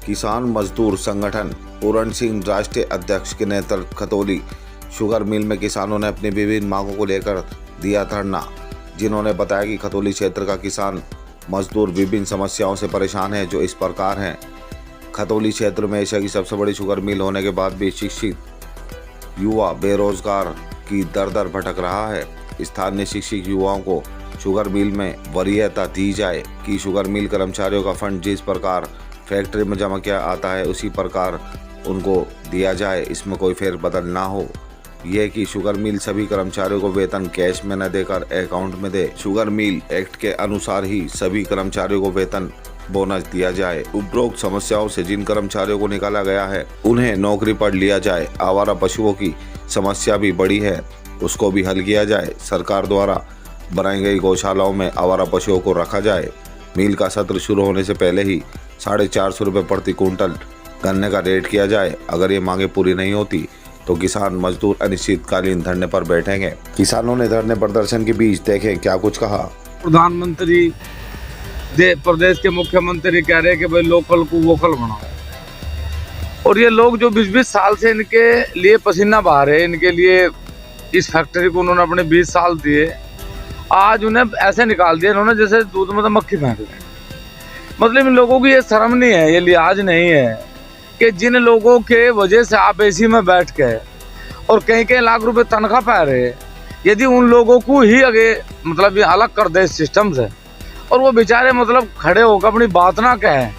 किसान मजदूर संगठन पूरण सिंह राष्ट्रीय अध्यक्ष के नेतृत्व खतौली शुगर मिल में किसानों ने अपनी विभिन्न मांगों को लेकर दिया धरना। जिन्होंने बताया कि खतौली क्षेत्र का किसान मजदूर विभिन्न समस्याओं से परेशान है, जो इस प्रकार हैं। खतौली क्षेत्र में एशिया की सबसे बड़ी शुगर मिल होने के बाद भी शिक्षित युवा बेरोजगार की दर दर भटक रहा है। स्थानीय शिक्षित युवाओं को शुगर मिल में वरीयता दी जाए कि शुगर मिल कर्मचारियों का फंड जिस प्रकार फैक्ट्री में जमा किया आता है उसी प्रकार उनको दिया जाए, इसमें कोई फेरबदल ना हो। यह कि शुगर मिल सभी कर्मचारियों को वेतन कैश में न देकर अकाउंट में दे। शुगर मिल एक्ट के अनुसार ही सभी कर्मचारियों को वेतन बोनस दिया जाए। उपरोक्त समस्याओं से जिन कर्मचारियों को निकाला गया है उन्हें नौकरी पर लिया जाए। आवारा पशुओं की समस्या भी बड़ी है, उसको भी हल किया जाए। सरकार द्वारा बनाई गई गौशालाओं में आवारा पशुओं को रखा जाए। मिल का सत्र शुरू होने से पहले ही 450 रुपये प्रति क्विंटल गन्ने का रेट किया जाए। अगर ये मांगे पूरी नहीं होती तो किसान मजदूर अनिश्चितकालीन धरने पर बैठेंगे। किसानों ने धरने प्रदर्शन के बीच देखें क्या कुछ कहा। प्रधानमंत्री प्रदेश के मुख्यमंत्री कह रहे हैं कि भाई लोकल को वोकल बनाओ, और ये लोग जो 20-20 साल से इनके लिए पसीना बहा रहे, इनके लिए इस फैक्ट्री को उन्होंने अपने 20 साल दिए, आज उन्हें ऐसे निकाल दिया इन्होंने जैसे दूध में तो मक्खी फेंक दी। मतलब इन लोगों की ये शर्म नहीं है, ये लिहाज नहीं है कि जिन लोगों के वजह से आप एसी में बैठ के और कई लाख रुपए तनख्वाह पा रहे, यदि उन लोगों को ही आगे मतलब ये अलग कर दे इस सिस्टम से, और वो बेचारे मतलब खड़े होकर अपनी बात ना कहें,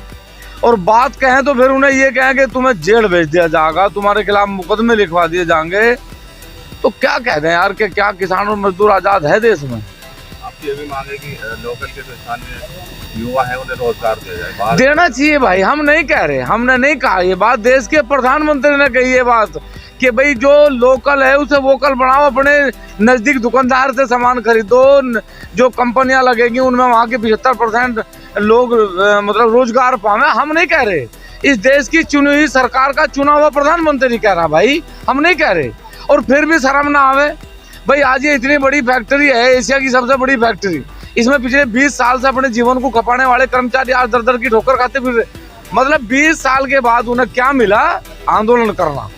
और बात कहें तो फिर उन्हें ये कहें कि तुम्हें जेल भेज दिया जाएगा, तुम्हारे खिलाफ मुकदमे लिखवा दिए जाएंगे, तो क्या कह दें यार कि क्या किसान और मजदूर आज़ाद है देश में। आपकी अभी मांग है कि लोकल के जो स्थानीय युवा है उन्हें रोजगार दिया जाए। देना चाहिए भाई, हम नहीं कह रहे, हमने नहीं कहा ये बात, देश के प्रधानमंत्री ने कही ये बात कि भाई जो लोकल है उसे वोकल बनाओ, अपने नजदीक दुकानदार से सामान खरीदो, जो कंपनियां लगेगी उनमें वहाँ के 75% लोग मतलब रोजगार पावे। हम नहीं कह रहे, इस देश की चुनी हुई सरकार का चुना हुआ प्रधानमंत्री कह रहा भाई, हम नहीं कह रहे। और फिर भी शर्म ना आवे भाई, आज ये इतनी बड़ी फैक्ट्री है, एशिया की सबसे बड़ी फैक्ट्री, इसमें पिछले 20 साल से अपने जीवन को खपाने वाले कर्मचारी आज दर दर की ठोकर खाते फिर रहे। मतलब 20 साल के बाद उन्हें क्या मिला? आंदोलन करना।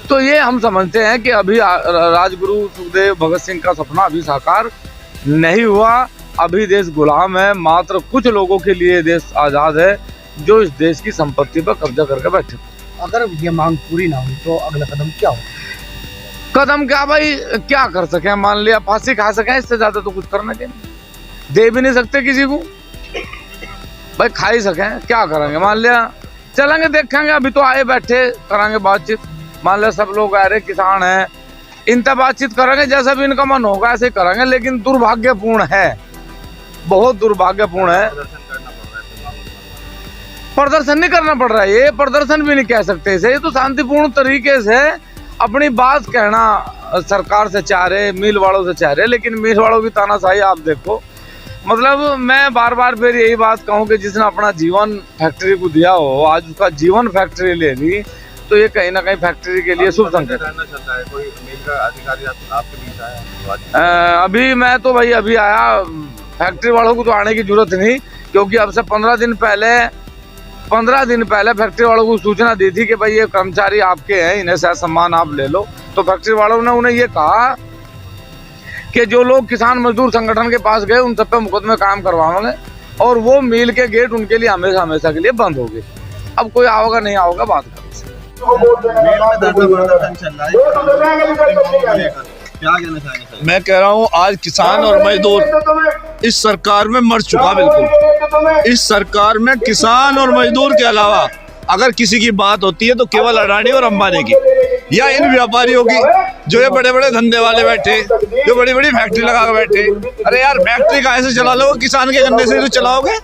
तो ये हम समझते हैं कि अभी राजगुरु सुखदेव भगत सिंह का सपना अभी साकार नहीं हुआ। अभी देश गुलाम है, मात्र कुछ लोगों के लिए देश आजाद है जो इस देश की संपत्ति पर कब्जा करके बैठे। अगर ये मांग पूरी ना हुई तो अगला कदम क्या होगा? कदम क्या भाई, क्या कर सके, मान लिया फांसी खा सके, इससे ज्यादा तो कुछ करना के दे भी नहीं सकते किसी को भाई, खा ही सके क्या करेंगे। मान लिया चलेंगे देखेंगे, अभी तो आए बैठे करांगे बातचीत, मान लिया सब लोग आ रहे किसान हैं, इनसे बातचीत करेंगे, जैसा भी इनका मन होगा ऐसे करेंगे। लेकिन दुर्भाग्यपूर्ण है, बहुत दुर्भाग्यपूर्ण है, प्रदर्शन नहीं करना पड़ रहा है। ये प्रदर्शन भी नहीं कह सकते इसे, ये तो शांतिपूर्ण तरीके से अपनी बात कहना सरकार से चाह रहे, मिल वालों से चाह रहे, लेकिन मिल वालों की तानाशाही आप देखो। मतलब मैं बार बार फिर यही बात कहूँ कि जिसने अपना जीवन फैक्ट्री को दिया हो, आज उसका जीवन फैक्ट्री ले ली, तो ये कहीं ना कहीं फैक्ट्री के लिए शुभ संकेत है। कोई मिल का अधिकारी आपके बीच आया? अभी मैं तो भाई अभी आया, फैक्ट्री वालों को तो आने की जरूरत नहीं, क्योंकि अब से 15 दिन पहले फैक्ट्री वालों को सूचना दी थी कि भाई ये कर्मचारी आपके हैं, इन्हें शायद सम्मान आप ले लो। तो फैक्ट्री वालों ने उन्हें ये कहा कि जो लोग किसान मजदूर संगठन के पास गए उन सब पे मुकदमे कायम करवाएंगे, और वो मिल के गेट उनके लिए हमेशा के लिए बंद होगी। अब कोई आओगा नहीं आओगा बात करो। मैं कह रहा हूँ आज किसान और मजदूर इस सरकार में मर चुका। बिल्कुल इस सरकार में किसान और मजदूर के अलावा अगर किसी की बात होती है तो केवल अडानी और अंबानी की, या इन व्यापारियों की जो ये बड़े बड़े धंधे वाले बैठे, जो बड़ी बड़ी फैक्ट्री लगा के बैठे। अरे यार फैक्ट्री कहाँ से चला लोगे? किसान के गन्ने से तो चलाओगे।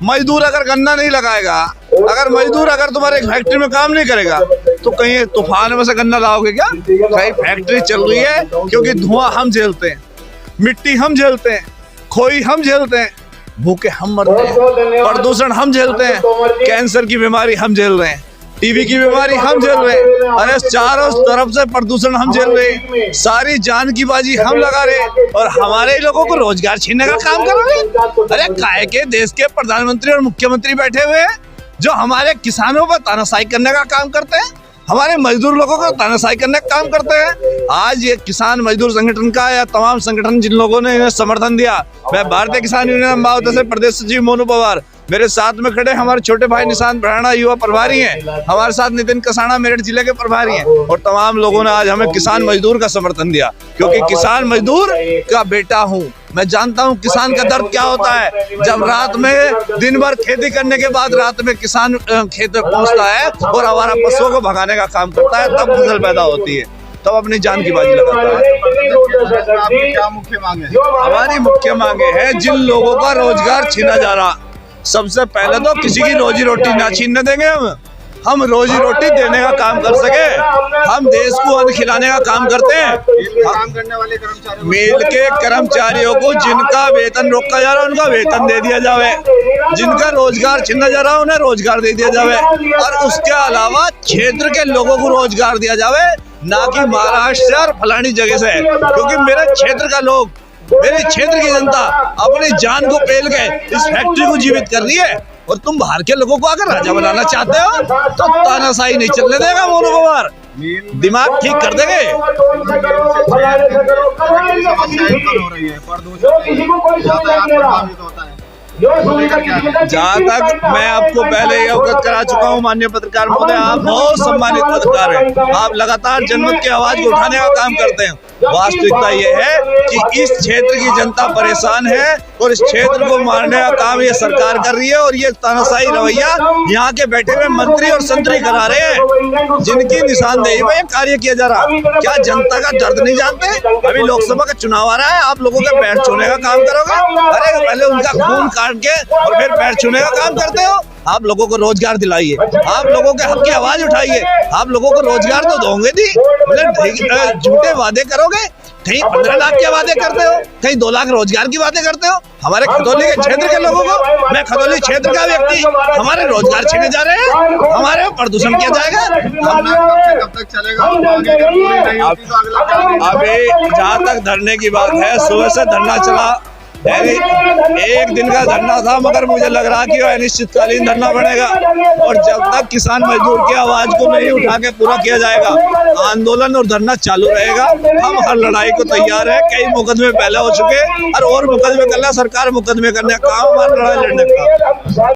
मजदूर अगर गन्ना नहीं लगाएगा, अगर मजदूर अगर तुम्हारे फैक्ट्री में काम नहीं करेगा तो कहीं तूफान में से गन्ना लाओगे क्या? कहीं फैक्ट्री चल रही है क्योंकि धुआं हम झेलते हैं, मिट्टी हम झेलते हैं, खोई हम झेलते हैं, भूखे हम मरते हैं, प्रदूषण हम झेलते हैं, कैंसर की बीमारी हम झेल रहे हैं, टीबी की बीमारी हम झेल रहे हैं। अरे चारों तरफ से प्रदूषण हम झेल रहे हैं, सारी जान की बाजी हम लगा रहे हैं, और हमारे लोगों को रोजगार छीनने का काम करोगे। अरे काहे के देश के प्रधानमंत्री और मुख्यमंत्री बैठे हुए हैं जो हमारे किसानों पर तानाशाही करने का काम करते हैं, हमारे मजदूर लोगों को तानाशाही करने का काम करते हैं। आज ये किसान मजदूर संगठन का या तमाम संगठन जिन लोगों ने इन्हें समर्थन दिया, मैं भारतीय किसान यूनियन अम्बावती से प्रदेश सचिव मोनू पवार, मेरे साथ में खड़े हमारे छोटे भाई निशांत भराड़ा युवा प्रभारी हैं, हमारे साथ नितिन कसाना मेरठ जिले के प्रभारी हैं, और तमाम लोगों ने आज हमें किसान मजदूर का समर्थन दिया, क्योंकि किसान मजदूर का बेटा हूँ। मैं जानता हूँ किसान का दर्द क्या होता है। जब रात में दिन भर खेती करने के बाद रात में किसान खेत में पहुँचता है और आवारा पशुओं को भगाने का काम करता है, तब फसल पैदा होती है, तब अपनी जान की बाजी लगाता है। आपकी क्या मुख्य मांगे हैं? हमारी मुख्य मांगे हैं, जिन लोगों का रोजगार छीना जा रहा, सबसे पहले तो किसी की रोजी रोटी ना छीनने देंगे हम रोजी रोटी देने का काम कर सके। हम देश को अन्न खिलाने का काम करते हैं। काम करने वाले कर्मचारियों मिल के कर्मचारियों को जिनका वेतन रोका जा रहा है उनका वेतन दे दिया जावे, जिनका रोजगार छीना जा रहा है उन्हें रोजगार दे दिया जावे, और उसके अलावा क्षेत्र के लोगों को रोजगार दिया जावे, ना कि महाराष्ट्र और फलानी जगह से। क्योंकि मेरे क्षेत्र का लोग, मेरे क्षेत्र की जनता अपनी जान को पेल के इस फैक्ट्री को जीवित कर रही है, और तुम बाहर के लोगों को अगर राजा बनाना चाहते हो तो तानाशाही नहीं चलने देगा मोनू पवार, दिमाग ठीक कर देंगे। जहाँ तक मैं आपको पहले ये अवगत करा चुका हूँ माननीय पत्रकार महोदय, आप बहुत सम्मानित पत्रकार हैं, आप लगातार जनमत की आवाज को उठाने का काम करते हैं। वास्तविकता ये है कि इस क्षेत्र की जनता परेशान है और इस क्षेत्र को मारने का काम ये सरकार कर रही है, और ये तानाशाही रवैया यहाँ के बैठे हुए मंत्री और संतरी करा रहे हैं, जिनकी निशानदेही में ये कार्य किया जा रहा। क्या जनता का दर्द नहीं जानते? अभी लोकसभा का चुनाव आ रहा है, आप लोगों के पैर छूने का काम करोगे? अरे पहले उनका खून काट के और फिर पैर छूने का काम करते हो। आप लोगों को रोजगार दिलाइए, आप लोगों के हक की आवाज उठाइए, आप लोगों को रोजगार तो दोगे नहीं, झूठे वादे करोगे, कहीं 15 लाख के वादे करते हो, कहीं 2 लाख रोजगार की बातें करते हो। हमारे खतौली के क्षेत्र के लोगों को, मैं खतौली क्षेत्र का व्यक्ति, हमारे रोजगार छीने जा रहे हैं, हमारे प्रदूषण किया जाएगा। कब तक चलेगा? अभी जहाँ तक धरने की बात है, सुबह से धरना चला, एक दिन का धरना था, मगर मुझे लग रहा कि अनिश्चितकालीन धरना बनेगा, और जब तक किसान मजदूर की आवाज को नहीं उठा के पूरा किया जाएगा, आंदोलन और धरना चालू रहेगा। हम हर लड़ाई को तैयार है, कई मुकदमे पहले हो चुके और मुकदमे करना, सरकार मुकदमे करने का काम, हमारा लड़ाई लड़ने का।